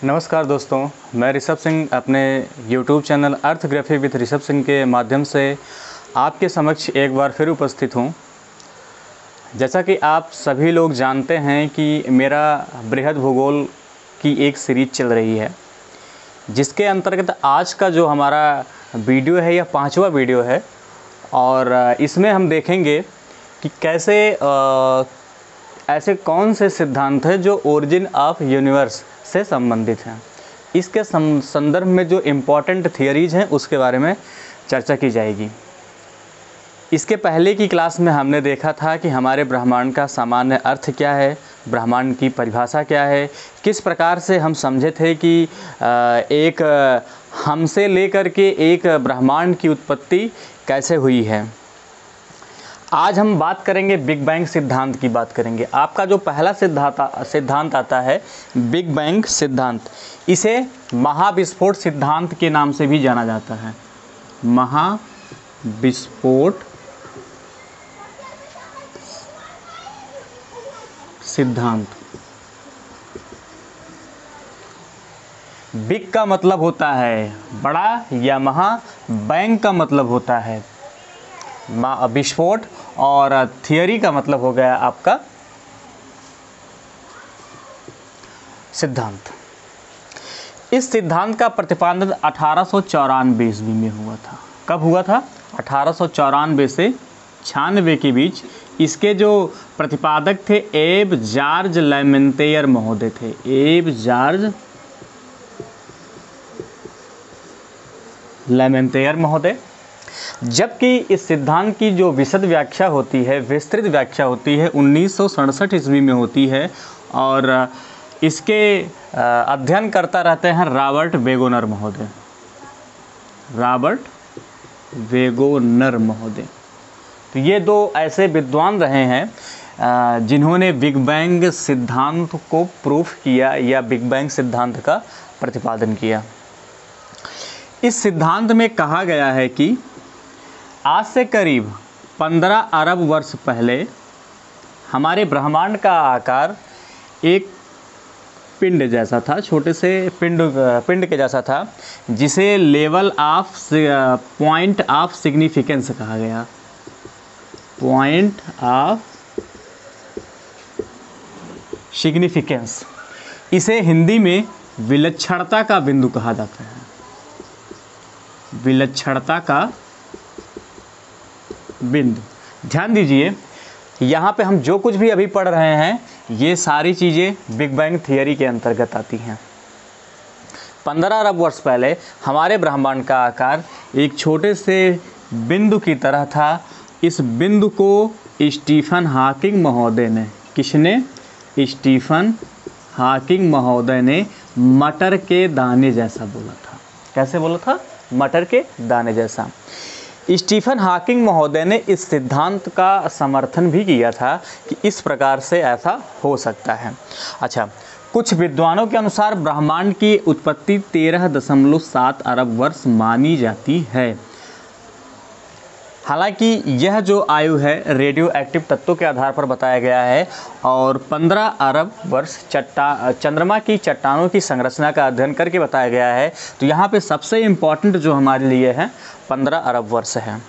नमस्कार दोस्तों, मैं ऋषभ सिंह अपने YouTube channel Earthgraphy with Rishabh Singh के माध्यम से आपके समक्ष एक बार फिर उपस्थित हूँ। जैसा कि आप सभी लोग जानते हैं कि मेरा बृहद भूगोल की एक सीरीज़ चल रही है, जिसके अंतर्गत आज का जो हमारा वीडियो है यह 5वां वीडियो है और इसमें हम देखेंगे कि कैसे ऐसे कौन से सिद्धांत हैं जो ओरिजिन ऑफ यूनिवर्स से संबंधित हैं। इसके संदर्भ में जो इम्पॉर्टेंट थियरीज़ हैं उसके बारे में चर्चा की जाएगी। इसके पहले की क्लास में हमने देखा था कि हमारे ब्रह्मांड का सामान्य अर्थ क्या है, ब्रह्मांड की परिभाषा क्या है, किस प्रकार से हम समझे थे कि एक हमसे लेकर के एक ब्रह्मांड की उत्पत्ति कैसे हुई है। आज हम बात करेंगे बिग बैंग सिद्धांत की बात करेंगे। आपका जो पहला सिद्धांत आता है बिग बैंग सिद्धांत, इसे महाविस्फोट सिद्धांत के नाम से भी जाना जाता है। महाविस्फोट सिद्धांत। बिग का मतलब होता है बड़ा या महा, बैंग का मतलब होता है विस्फोट और थियरी का मतलब हो गया आपका सिद्धांत। इस सिद्धांत का प्रतिपादन 1894 ईस्वी में हुआ था। कब हुआ था? 1894 से 96 के बीच। इसके जो प्रतिपादक थे एब जॉर्ज लेमेंतेयर महोदय थे। एब जॉर्ज लेमेंतेयर महोदय। जबकि इस सिद्धांत की जो विशद व्याख्या होती है, विस्तृत व्याख्या होती है 1967 ईस्वी में होती है और इसके अध्ययन करता रहते हैं रॉबर्ट वेगोनर महोदय। रॉबर्ट वेगोनर महोदय। तो ये दो ऐसे विद्वान रहे हैं जिन्होंने बिग बैंग सिद्धांत को प्रूफ किया या बिग बैंग सिद्धांत का प्रतिपादन किया। इस सिद्धांत में कहा गया है कि आज से करीब 15 अरब वर्ष पहले हमारे ब्रह्मांड का आकार एक पिंड जैसा था, छोटे से पिंड के जैसा था, जिसे level of point of significance कहा गया। पॉइंट ऑफ सिग्निफिकेंस, इसे हिंदी में विलक्षणता का बिंदु कहा जाता है। विलक्षणता का बिंदु। ध्यान दीजिए, यहाँ पे हम जो कुछ भी अभी पढ़ रहे हैं ये सारी चीज़ें बिग बैंग थियरी के अंतर्गत आती हैं। 15 अरब वर्ष पहले हमारे ब्रह्मांड का आकार एक छोटे से बिंदु की तरह था। इस बिंदु को स्टीफन हॉकिंग महोदय ने, किसने? स्टीफन हॉकिंग महोदय ने मटर के दाने जैसा बोला था। कैसे बोला था? मटर के दाने जैसा। स्टीफन हॉकिंग महोदय ने इस सिद्धांत का समर्थन भी किया था कि इस प्रकार से ऐसा हो सकता है। अच्छा, कुछ विद्वानों के अनुसार ब्रह्मांड की उत्पत्ति 13.7 अरब वर्ष मानी जाती है। हालांकि यह जो आयु है रेडियो एक्टिव तत्वों के आधार पर बताया गया है और 15 अरब वर्ष चंद्रमा की चट्टानों की संरचना का अध्ययन करके बताया गया है। तो यहाँ पे सबसे इम्पॉर्टेंट जो हमारे लिए है 15 अरब वर्ष है।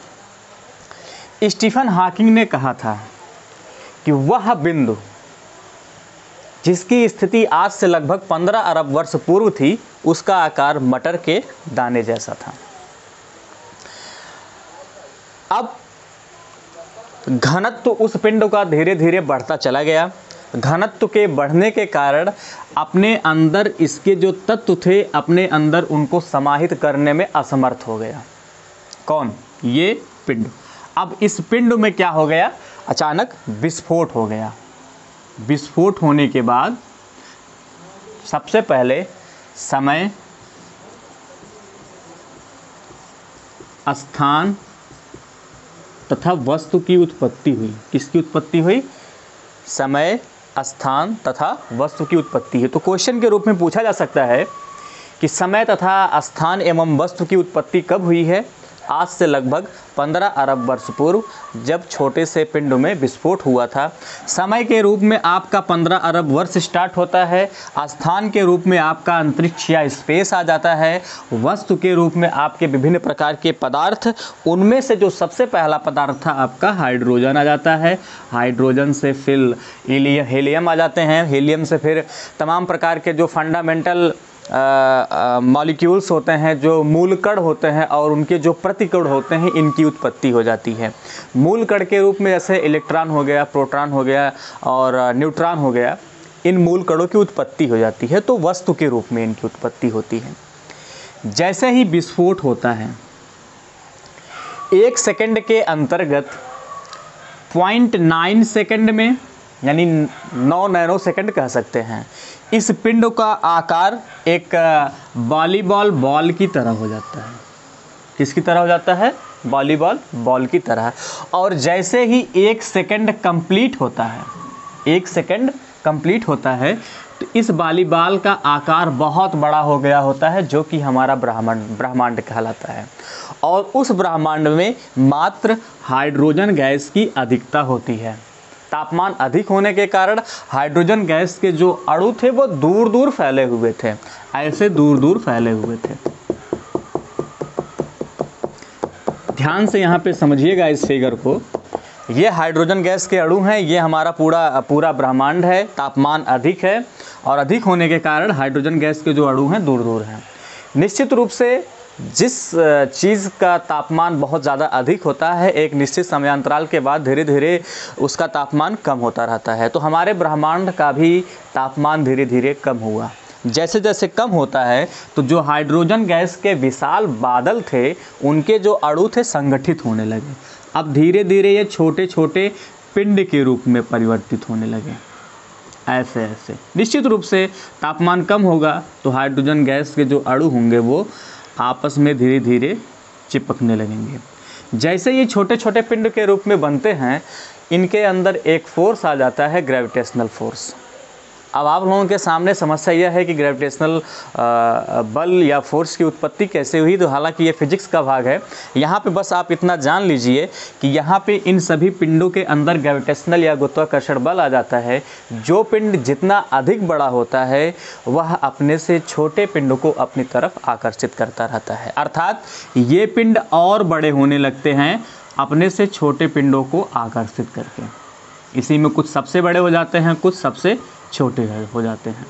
स्टीफन हॉकिंग ने कहा था कि वह बिंदु जिसकी स्थिति आज से लगभग 15 अरब वर्ष पूर्व थी, उसका आकार मटर के दाने जैसा था। अब घनत्व उस पिंड का धीरे धीरे बढ़ता चला गया। घनत्व के बढ़ने के कारण अपने अंदर इसके जो तत्व थे अपने अंदर उनको समाहित करने में असमर्थ हो गया। कौन? ये पिंड। अब इस पिंड में क्या हो गया? अचानक विस्फोट हो गया। विस्फोट होने के बाद सबसे पहले समय, स्थान तथा वस्तु की उत्पत्ति हुई। किसकी उत्पत्ति हुई? समय, स्थान तथा वस्तु की उत्पत्ति है। तो क्वेश्चन के रूप में पूछा जा सकता है कि समय तथा स्थान एवं वस्तु की उत्पत्ति कब हुई है? आज से लगभग 15 अरब वर्ष पूर्व जब छोटे से पिंड में विस्फोट हुआ था। समय के रूप में आपका 15 अरब वर्ष स्टार्ट होता है, स्थान के रूप में आपका अंतरिक्ष या स्पेस आ जाता है, वस्तु के रूप में आपके विभिन्न प्रकार के पदार्थ, उनमें से जो सबसे पहला पदार्थ था आपका हाइड्रोजन आ जाता है। हाइड्रोजन से फिर हीलियम आ जाते हैं, हीलियम से फिर तमाम प्रकार के जो फंडामेंटल मॉलिक्यूल्स होते हैं, जो मूल कण होते हैं और उनके जो प्रतिकण होते हैं, इनकी उत्पत्ति हो जाती है। मूल कण के रूप में जैसे इलेक्ट्रॉन हो गया, प्रोटॉन हो गया और न्यूट्रॉन हो गया, इन मूल कणों की उत्पत्ति हो जाती है, तो वस्तु के रूप में इनकी उत्पत्ति होती है। जैसे ही विस्फोट होता है, 1 सेकंड के अंतर्गत 0.9 सेकंड में, यानी 9 नैनो सेकंड कह सकते हैं, इस पिंड का आकार एक वॉलीबॉल बॉल की तरह हो जाता है। किसकी तरह हो जाता है? वॉलीबॉल बॉल की तरह। और जैसे ही 1 सेकंड कंप्लीट होता है, 1 सेकंड कंप्लीट होता है, तो इस वॉलीबॉल का आकार बहुत बड़ा हो गया होता है, जो कि हमारा ब्रह्मांड कहलाता है। और उस ब्रह्मांड में मात्र हाइड्रोजन गैस की अधिकता होती है। तापमान अधिक होने के कारण हाइड्रोजन गैस के जो अणु थे वो दूर दूर फैले हुए थे, ऐसे दूर दूर फैले हुए थे। ध्यान से यहाँ पे समझिएगा इस फिगर को। ये हाइड्रोजन गैस के अणु हैं, ये हमारा पूरा ब्रह्मांड है। तापमान अधिक है और अधिक होने के कारण हाइड्रोजन गैस के जो अणु हैं दूर दूर हैं। निश्चित रूप से जिस चीज़ का तापमान बहुत ज़्यादा अधिक होता है, एक निश्चित समयांतराल के बाद धीरे धीरे उसका तापमान कम होता रहता है। तो हमारे ब्रह्मांड का भी तापमान धीरे धीरे कम हुआ। जैसे जैसे कम होता है, तो जो हाइड्रोजन गैस के विशाल बादल थे, उनके जो अणु थे संगठित होने लगे। अब धीरे धीरे ये छोटे छोटे पिंड के रूप में परिवर्तित होने लगे। ऐसे ऐसे निश्चित रूप से तापमान कम होगा तो हाइड्रोजन गैस के जो अणु होंगे वो आपस में धीरे धीरे चिपकने लगेंगे। जैसे ये छोटे छोटे पिंड के रूप में बनते हैं, इनके अंदर एक फोर्स आ जाता है, ग्रेविटेशनल फोर्स। अब आप लोगों के सामने समस्या यह है कि ग्रेविटेशनल बल या फोर्स की उत्पत्ति कैसे हुई। तो हालांकि ये फिजिक्स का भाग है, यहाँ पे बस आप इतना जान लीजिए कि यहाँ पे इन सभी पिंडों के अंदर ग्रेविटेशनल या गुरुत्वाकर्षण बल आ जाता है। जो पिंड जितना अधिक बड़ा होता है, वह अपने से छोटे पिंडों को अपनी तरफ आकर्षित करता रहता है। अर्थात ये पिंड और बड़े होने लगते हैं अपने से छोटे पिंडों को आकर्षित करके। इसी में कुछ सबसे बड़े हो जाते हैं, कुछ सबसे छोटे हो जाते हैं।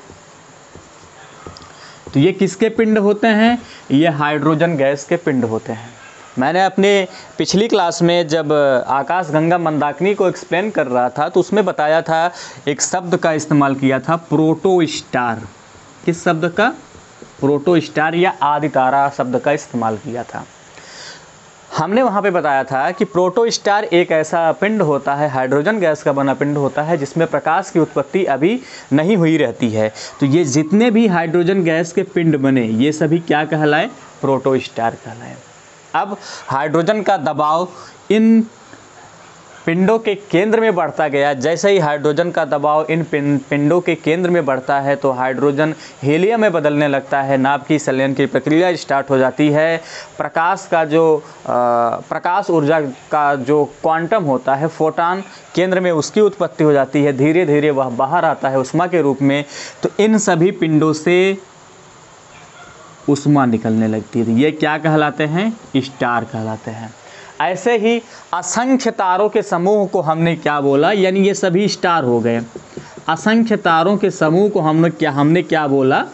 तो ये किसके पिंड होते हैं? ये हाइड्रोजन गैस के पिंड होते हैं। मैंने अपने पिछली क्लास में जब आकाशगंगा मंदाकिनी को एक्सप्लेन कर रहा था, तो उसमें बताया था, एक शब्द का इस्तेमाल किया था, प्रोटोस्टार। किस शब्द का? प्रोटोस्टार या आदि तारा शब्द का इस्तेमाल किया था। हमने वहाँ पे बताया था कि प्रोटोस्टार एक ऐसा पिंड होता है, हाइड्रोजन गैस का बना पिंड होता है, जिसमें प्रकाश की उत्पत्ति अभी नहीं हुई रहती है। तो ये जितने भी हाइड्रोजन गैस के पिंड बने, ये सभी क्या कहलाए? प्रोटोस्टार कहलाए। अब हाइड्रोजन का दबाव इन पिंडों के केंद्र में बढ़ता गया। जैसे ही हाइड्रोजन का दबाव इन पिंडों के केंद्र में बढ़ता है, तो हाइड्रोजन हीलियम में बदलने लगता है। नाभ की संलयन की प्रक्रिया स्टार्ट हो जाती है। प्रकाश ऊर्जा का जो क्वांटम होता है, फोटॉन, केंद्र में उसकी उत्पत्ति हो जाती है। धीरे धीरे वह बाहर आता है ऊष्मा के रूप में। तो इन सभी पिंडों से ऊष्मा निकलने लगती है। ये क्या कहलाते हैं? स्टार कहलाते हैं। ऐसे ही असंख्य तारों के समूह को हमने क्या बोला? यानी ये सभी स्टार हो गए। असंख्य तारों के समूह को हमने क्या बोला?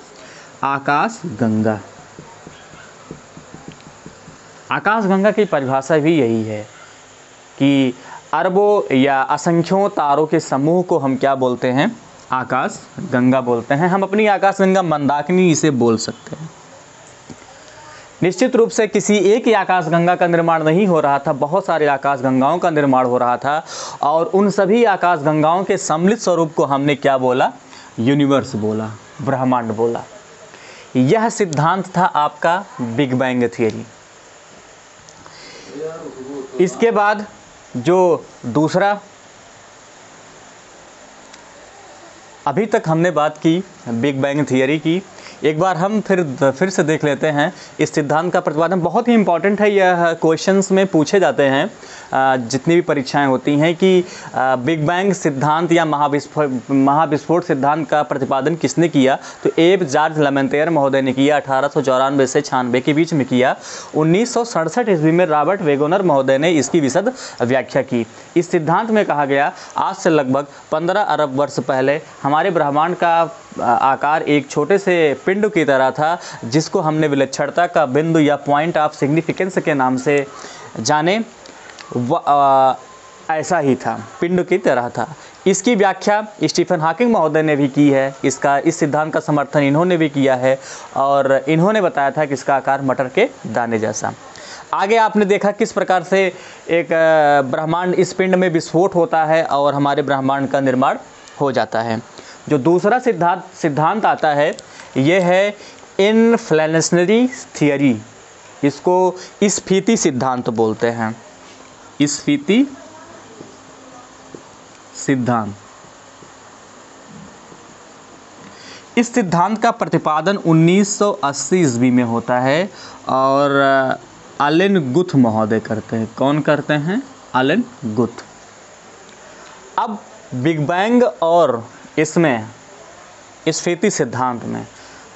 आकाशगंगा। आकाशगंगा की परिभाषा भी यही है कि अरबों या असंख्यों तारों के समूह को हम क्या बोलते हैं? आकाशगंगा बोलते हैं। हम अपनी आकाशगंगा मंदाकिनी इसे बोल सकते हैं। निश्चित रूप से किसी एक ही आकाशगंगा का निर्माण नहीं हो रहा था, बहुत सारे आकाशगंगाओं का निर्माण हो रहा था। और उन सभी आकाशगंगाओं के सम्मिलित स्वरूप को हमने क्या बोला? यूनिवर्स बोला, ब्रह्मांड बोला। यह सिद्धांत था आपका बिग बैंग थियरी। इसके बाद जो दूसरा, अभी तक हमने बात की बिग बैंग थियरी की, एक बार हम फिर से देख लेते हैं। इस सिद्धांत का प्रतिपादन बहुत ही इम्पॉर्टेंट है, यह क्वेश्चंस में पूछे जाते हैं जितनी भी परीक्षाएं होती हैं कि बिग बैंग सिद्धांत या महाविस्फोट सिद्धांत का प्रतिपादन किसने किया। तो ए जॉर्ज लेमेंतेयर महोदय ने किया, 1894 से 96 के बीच में किया। 1967 ईस्वी में रॉबर्ट वेगोनर महोदय ने इसकी विशद व्याख्या की। इस सिद्धांत में कहा गया, आज से लगभग 15 अरब वर्ष पहले हमारे ब्रह्मांड का आकार एक छोटे से पिंड की तरह था, जिसको हमने विलक्षणता का बिंदु या पॉइंट ऑफ सिग्निफिकेंस के नाम से जाने। ऐसा ही था, पिंड की तरह था। इसकी व्याख्या स्टीफन हॉकिंग महोदय ने भी की है। इस सिद्धांत का समर्थन इन्होंने भी किया है और इन्होंने बताया था कि इसका आकार मटर के दाने जैसा। आगे आपने देखा किस प्रकार से एक ब्रह्मांड इस पिंड में विस्फोट होता है और हमारे ब्रह्मांड का निर्माण हो जाता है। जो दूसरा सिद्धांत आता है, ये है इन्फ्लेशनरी थियरी। इसको स्फीति सिद्धांत बोलते हैं। स्फीति सिद्धांत। इस सिद्धांत का प्रतिपादन 1980 ईस्वी में होता है और एलन गुथ महोदय करते हैं। कौन करते हैं? Elon Guth. अब बिग बैंग और इसमें स्फीति सिद्धांत में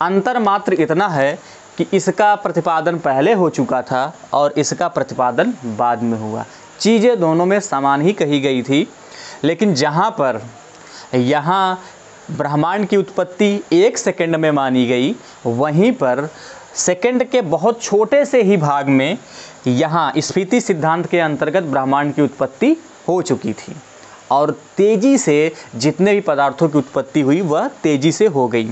अंतर मात्र इतना है कि इसका प्रतिपादन पहले हो चुका था और इसका प्रतिपादन बाद में हुआ। चीज़ें दोनों में समान ही कही गई थी, लेकिन जहाँ पर यहाँ ब्रह्मांड की उत्पत्ति 1 सेकंड में मानी गई, वहीं पर सेकंड के बहुत छोटे से ही भाग में यहाँ स्फीति सिद्धांत के अंतर्गत ब्रह्मांड की उत्पत्ति हो चुकी थी और तेज़ी से जितने भी पदार्थों की उत्पत्ति हुई वह तेज़ी से हो गई।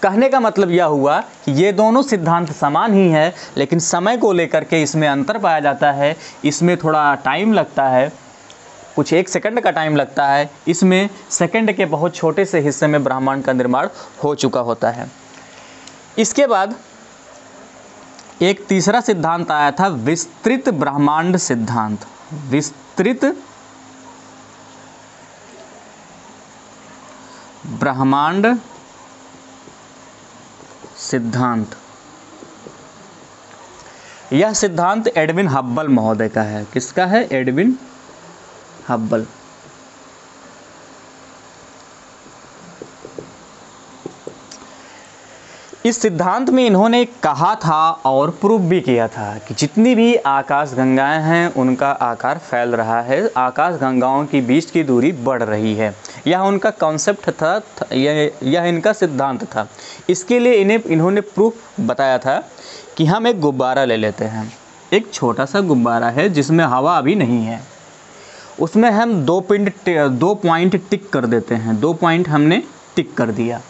कहने का मतलब यह हुआ कि ये दोनों सिद्धांत समान ही है, लेकिन समय को लेकर के इसमें अंतर पाया जाता है। इसमें थोड़ा टाइम लगता है, कुछ 1 सेकंड का टाइम लगता है। इसमें सेकंड के बहुत छोटे से हिस्से में ब्रह्मांड का निर्माण हो चुका होता है। इसके बाद एक तीसरा सिद्धांत आया था, विस्तृत ब्रह्मांड सिद्धांत। विस्तृत ब्रह्मांड सिद्धांत। यह सिद्धांत एडविन हब्बल महोदय का है। किसका है? Edwin Hubble. इस सिद्धांत में इन्होंने कहा था और प्रूव भी किया था कि जितनी भी आकाश गंगाएं हैं उनका आकार फैल रहा है, आकाश गंगाओं की बीच की दूरी बढ़ रही है। यह उनका कॉन्सेप्ट था, यह इनका सिद्धांत था। इसके लिए इन्होंने प्रूफ बताया था कि हम एक गुब्बारा ले लेते हैं। एक छोटा सा गुब्बारा है जिसमें हवा अभी नहीं है, उसमें हम 2 पॉइंट टिक कर देते हैं। 2 पॉइंट हमने टिक कर दिया।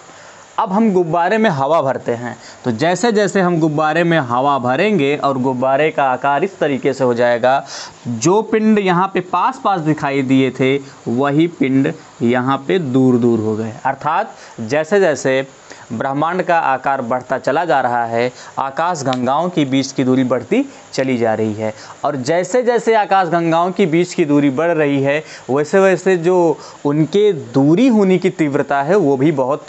अब हम गुब्बारे में हवा भरते हैं, तो जैसे जैसे हम गुब्बारे में हवा भरेंगे और गुब्बारे का आकार इस तरीके से हो जाएगा, जो पिंड यहाँ पे पास पास दिखाई दिए थे वही पिंड यहाँ पे दूर दूर हो गए। अर्थात जैसे जैसे ब्रह्मांड का आकार बढ़ता चला जा रहा है, आकाश गंगाओं की बीच की दूरी बढ़ती चली जा रही है। और जैसे जैसे आकाश गंगाओं की बीच की दूरी बढ़ रही है, वैसे वैसे जो उनके दूरी होने की तीव्रता है वो भी बहुत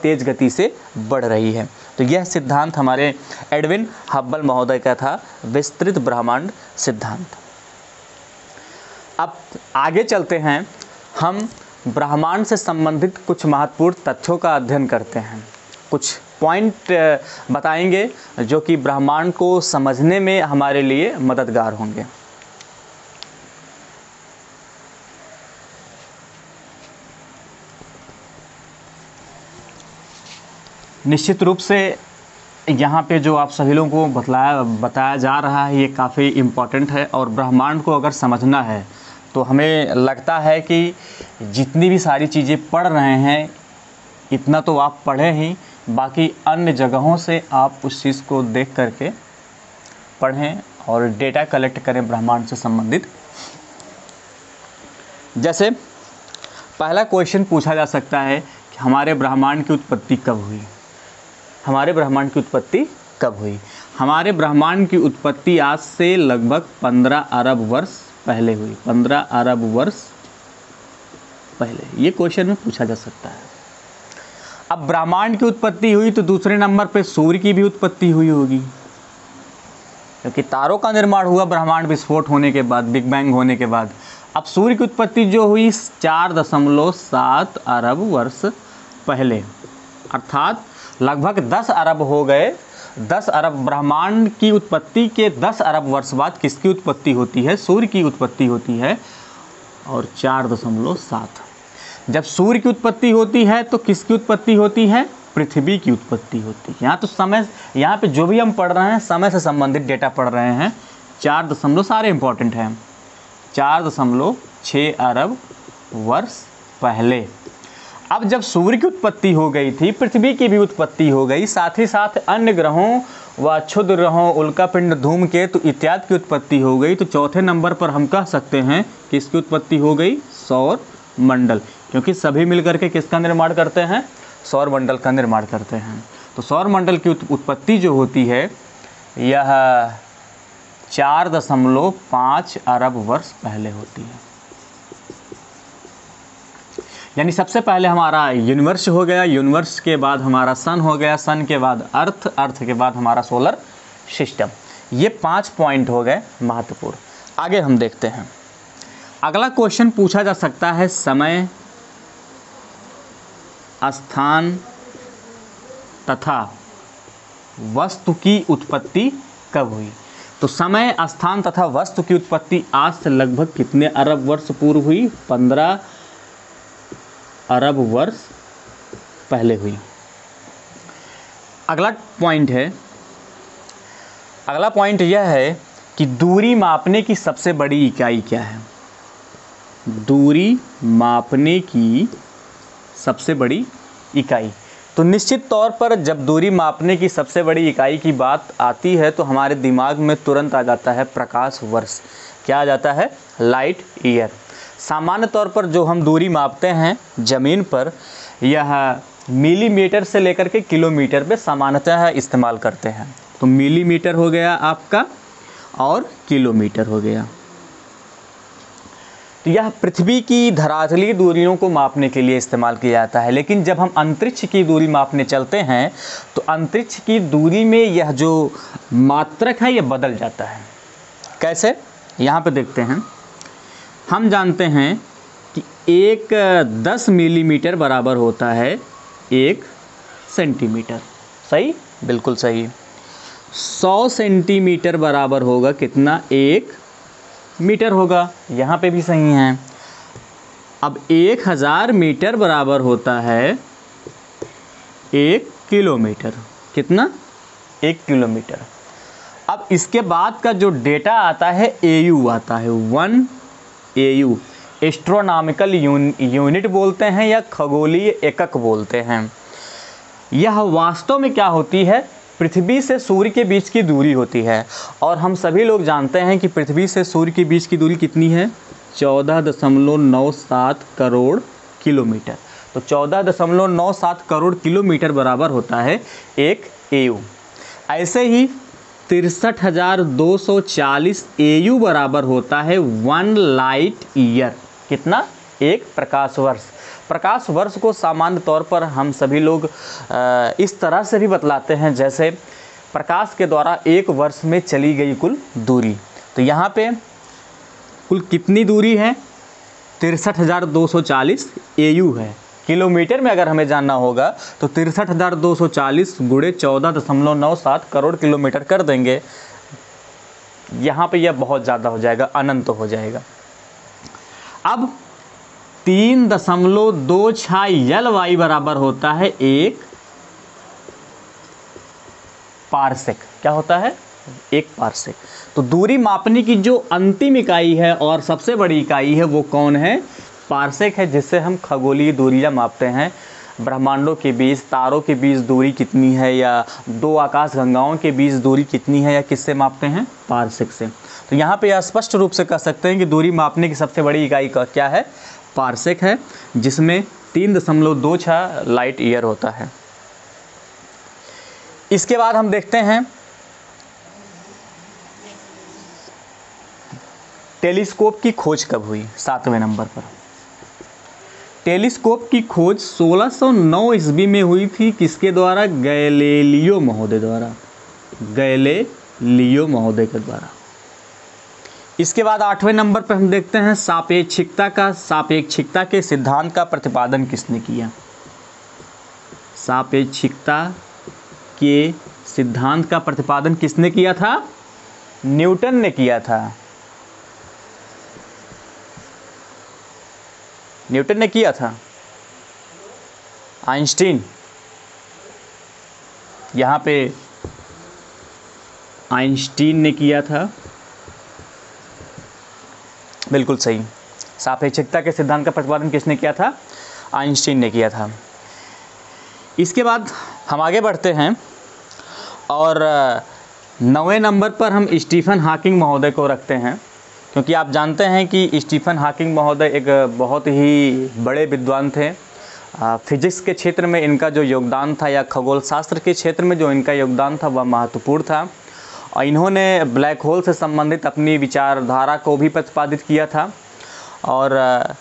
तेज़ गति से बढ़ रही है। तो यह सिद्धांत हमारे एडविन हब्बल महोदय का था, विस्तृत ब्रह्मांड सिद्धांत। अब आगे चलते हैं, हम ब्रह्मांड से संबंधित कुछ महत्वपूर्ण तथ्यों का अध्ययन करते हैं। कुछ पॉइंट बताएंगे जो कि ब्रह्मांड को समझने में हमारे लिए मददगार होंगे। निश्चित रूप से यहाँ पे जो आप सभी लोगों को बताया जा रहा है ये काफ़ी इम्पोर्टेंट है और ब्रह्मांड को अगर समझना है तो हमें लगता है कि जितनी भी सारी चीज़ें पढ़ रहे हैं इतना तो आप पढ़े ही, बाकी अन्य जगहों से आप उस चीज़ को देख करके पढ़ें और डेटा कलेक्ट करें ब्रह्मांड से संबंधित। जैसे पहला क्वेश्चन पूछा जा सकता है कि हमारे ब्रह्मांड की उत्पत्ति कब हुई? हमारे ब्रह्मांड की उत्पत्ति कब हुई? हमारे ब्रह्मांड की उत्पत्ति आज से लगभग 15 अरब वर्ष पहले हुई। 15 अरब वर्ष पहले ये क्वेश्चन में पूछा जा सकता है। अब ब्रह्मांड की उत्पत्ति हुई तो दूसरे नंबर पे सूर्य की भी उत्पत्ति हुई होगी, क्योंकि तारों का निर्माण हुआ ब्रह्मांड विस्फोट होने के बाद, बिग बैंग होने के बाद। अब सूर्य की उत्पत्ति जो हुई 4.7 अरब वर्ष पहले, अर्थात लगभग 10 अरब हो गए। 10 अरब ब्रह्मांड की उत्पत्ति के 10 अरब वर्ष बाद किसकी उत्पत्ति होती है? सूर्य की उत्पत्ति होती है। और 4.7 जब सूर्य की उत्पत्ति होती है तो किसकी उत्पत्ति होती है? पृथ्वी की उत्पत्ति होती है। यहाँ तो समय, यहाँ पे जो भी हम पढ़ रहे हैं समय से संबंधित डेटा पढ़ रहे हैं। 4 सारे इंपॉर्टेंट हैं। 4.6 अरब वर्ष पहले। अब जब सूर्य की उत्पत्ति हो गई थी, पृथ्वी की भी उत्पत्ति हो गई, साथ ही साथ अन्य ग्रहों व क्षुद्र ग्रहों, उल्कापिंड, धूमकेतु इत्यादि की उत्पत्ति हो गई, तो चौथे नंबर पर हम कह सकते हैं कि इसकी उत्पत्ति हो गई सौर मंडल, क्योंकि सभी मिलकर के किसका निर्माण करते हैं? सौर मंडल का निर्माण करते हैं। तो सौर मंडल की उत्पत्ति जो होती है यह 4.5 अरब वर्ष पहले होती है। यानी सबसे पहले हमारा यूनिवर्स हो गया, यूनिवर्स के बाद हमारा सन हो गया, सन के बाद अर्थ, अर्थ के बाद हमारा सोलर सिस्टम। ये 5 पॉइंट हो गए महत्वपूर्ण। आगे हम देखते हैं। अगला क्वेश्चन पूछा जा सकता है, समय, स्थान तथा वस्तु की उत्पत्ति कब हुई? तो समय, स्थान तथा वस्तु की उत्पत्ति आज से लगभग कितने अरब वर्ष पूर्व हुई? 15 अरब वर्ष पहले हुई। अगला पॉइंट है, अगला पॉइंट यह है कि दूरी मापने की सबसे बड़ी इकाई क्या है? दूरी मापने की सबसे बड़ी इकाई। तो निश्चित तौर पर जब दूरी मापने की सबसे बड़ी इकाई की बात आती है तो हमारे दिमाग में तुरंत आ जाता है प्रकाश वर्ष। क्या आ जाता है? Light year. सामान्य तौर पर जो हम दूरी मापते हैं ज़मीन पर, यह मिलीमीटर से लेकर के किलोमीटर पे सामान्यतः इस्तेमाल करते हैं। तो मिलीमीटर हो गया आपका और किलोमीटर हो गया। तो यह पृथ्वी की धरातलीय दूरियों को मापने के लिए इस्तेमाल किया जाता है। लेकिन जब हम अंतरिक्ष की दूरी मापने चलते हैं तो अंतरिक्ष की दूरी में यह जो मात्रक है यह बदल जाता है। कैसे? यहाँ पे देखते हैं। हम जानते हैं कि 10 मिलीमीटर बराबर होता है 1 सेंटीमीटर। सही? बिल्कुल सही। 100 सेंटीमीटर बराबर होगा कितना? 1 मीटर होगा। यहाँ पे भी सही है। अब 1000 मीटर बराबर होता है 1 किलोमीटर। कितना? 1 किलोमीटर। अब इसके बाद का जो डेटा आता है AU आता है। 1 AU एस्ट्रोनॉमिकल यूनिट बोलते हैं या खगोलीय एकक बोलते हैं। यह वास्तव में क्या होती है? पृथ्वी से सूर्य के बीच की दूरी होती है। और हम सभी लोग जानते हैं कि पृथ्वी से सूर्य के बीच की दूरी कितनी है? 14.97 करोड़ किलोमीटर। तो 14.97 करोड़ किलोमीटर बराबर होता है 1 AU। ऐसे ही 63,240 AU बराबर होता है 1 लाइट ईयर। कितना? 1 प्रकाश वर्ष। प्रकाश वर्ष को सामान्य तौर पर हम सभी लोग इस तरह से भी बतलाते हैं जैसे प्रकाश के द्वारा 1 वर्ष में चली गई कुल दूरी। तो यहाँ पे कुल कितनी दूरी है? 63,240 AU है। किलोमीटर में अगर हमें जानना होगा तो 63,240 गुणे 14.97 करोड़ किलोमीटर कर देंगे। यहाँ पे यह बहुत ज़्यादा हो जाएगा, अनंत हो जाएगा। अब 3.26 LY बराबर होता है 1 पारसेक। क्या होता है? 1 पारसेक। तो दूरी मापने की जो अंतिम इकाई है और सबसे बड़ी इकाई है वो कौन है? पारसेक है, जिससे हम खगोलीय दूरियां मापते हैं। ब्रह्मांडों के बीच, तारों के बीच दूरी कितनी है, या 2 आकाश गंगाओं के बीच दूरी कितनी है, या किससे मापते हैं? पारसेक से। तो यहाँ पे स्पष्ट रूप से कह सकते हैं कि दूरी मापने की सबसे बड़ी इकाई का क्या है? पारसेक है, जिसमें 3.26 लाइट ईयर होता है। इसके बाद हम देखते हैं टेलीस्कोप की खोज कब हुई? 7वें नंबर पर। टेलीस्कोप की खोज 1609 ईस्वी में हुई थी, किसके द्वारा? गैलीलियो महोदय द्वारा, गैलीलियो महोदय के द्वारा। इसके बाद 8वें नंबर पर हम देखते हैं सापेक्षिकता के सिद्धांत का प्रतिपादन किसने किया? सापेक्षिकता के सिद्धांत का प्रतिपादन किसने किया था? न्यूटन ने किया था। न्यूटन ने किया था। आइंस्टीन, यहाँ पे आइंस्टीन ने किया था। बिल्कुल सही। सापेक्षिकता के सिद्धांत का प्रतिपादन किसने किया था? आइंस्टीन ने किया था। इसके बाद हम आगे बढ़ते हैं और 9वें नंबर पर हम स्टीफन हॉकिंग महोदय को रखते हैं, क्योंकि आप जानते हैं कि स्टीफन हॉकिंग महोदय एक बहुत ही बड़े विद्वान थे। फिजिक्स के क्षेत्र में इनका जो योगदान था या खगोल शास्त्र के क्षेत्र में जो इनका योगदान था वह महत्वपूर्ण था, और इन्होंने ब्लैक होल से संबंधित अपनी विचारधारा को भी प्रतिपादित किया था। और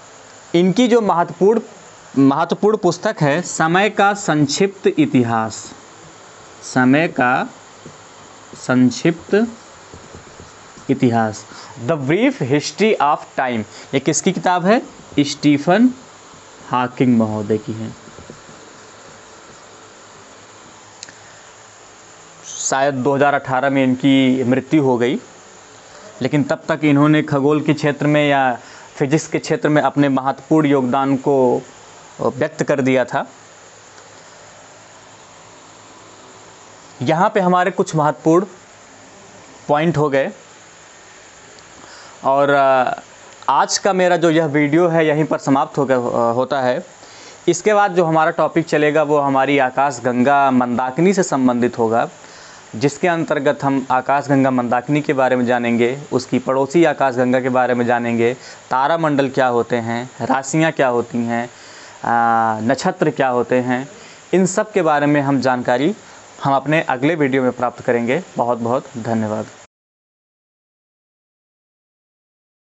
इनकी जो महत्वपूर्ण पुस्तक है समय का संक्षिप्त इतिहास, समय का संक्षिप्त इतिहास, the brief history of time, ये किसकी किताब है? स्टीफन हॉकिंग महोदय की है। शायद 2018 में इनकी मृत्यु हो गई, लेकिन तब तक इन्होंने खगोल के क्षेत्र में या फिजिक्स के क्षेत्र में अपने महत्वपूर्ण योगदान को व्यक्त कर दिया था। यहाँ पे हमारे कुछ महत्वपूर्ण पॉइंट हो गए, और आज का मेरा जो यह वीडियो है यहीं पर समाप्त होता है। इसके बाद जो हमारा टॉपिक चलेगा वो हमारी आकाशगंगा मंदाकिनी से संबंधित होगा, जिसके अंतर्गत हम आकाशगंगा मंदाकिनी के बारे में जानेंगे, उसकी पड़ोसी आकाशगंगा के बारे में जानेंगे, तारामंडल क्या होते हैं, राशियाँ क्या होती हैं, नक्षत्र क्या होते हैं, इन सब के बारे में हम जानकारी हम अपने अगले वीडियो में प्राप्त करेंगे। बहुत बहुत धन्यवाद।